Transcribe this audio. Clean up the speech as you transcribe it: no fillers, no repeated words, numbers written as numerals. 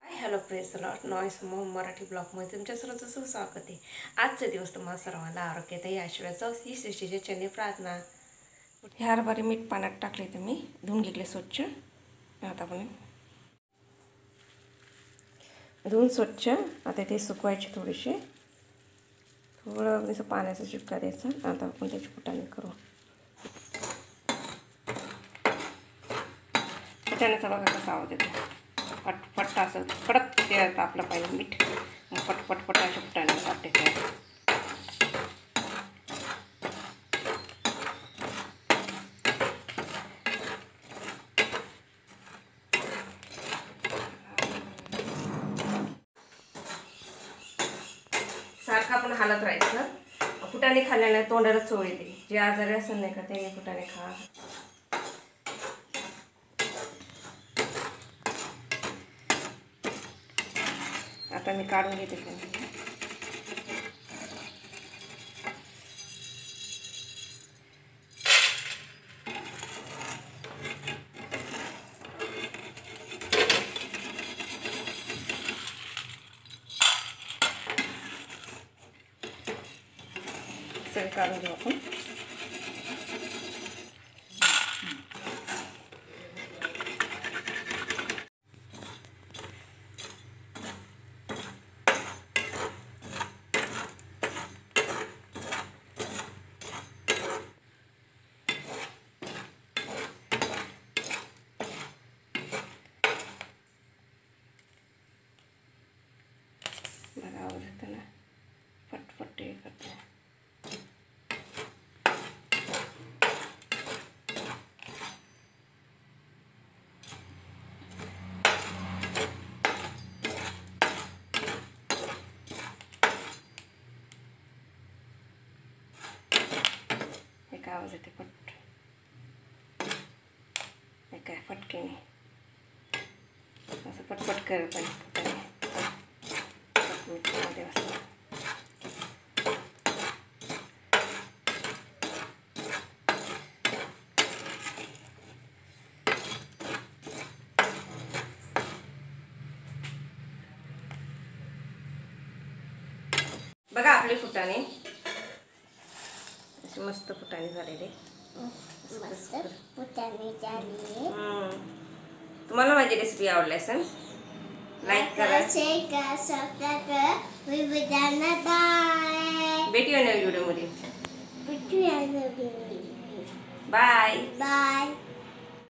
Hello press lot noise Marathi ब्लॉगमध्ये तुमच्या सर्वांचं स्वागत आहे। आजचा दिवस तुम्हाला सर्वांना आरोग्यातही आशीर्वाद ही सृष्टीच्या चरणी प्रार्थना। ह्या हरभरे मीठ पाण्यात टाकले तर मी धुवून घेतले स्वच्छ। आता आपण धुवून स्वच्छ आता ते सुकवायचे थोडेसे, थोडं असं पाण्याचा चिपका द्यायचा। आता आपण त्याची फुटाणे करू। फुटाण्याचा बघा कसा आवाज येतो, पटपट असं कडक ते आपलं पाहिजे मीठ, पटपट अशा फुटाणे वाटते। सारखं आपण हालत राहायचं। फुटाणे खाल्ल्याने तोंडाला चव येते। जे आजारी असेल नाही का त्याने फुटाणे खा। आता मी काढून घेते त्यांना। सगळे काढून घेऊ आपण। बघा आवाज येतो ना, फटफट हे करतो। एक आवाज येते पट, एक काय फटकेने असं पटपट कर पण मीठमध्ये असं। बघा आपले फुटाणे असे मस्त फुटाणे झालेले। तुम्हाला माझी रेसिपी आवडली असेल लाईक करा, शेअर करा, सबस्क्राइब करा। भेटूया नवीन व्हिडिओमध्ये। Bye bye.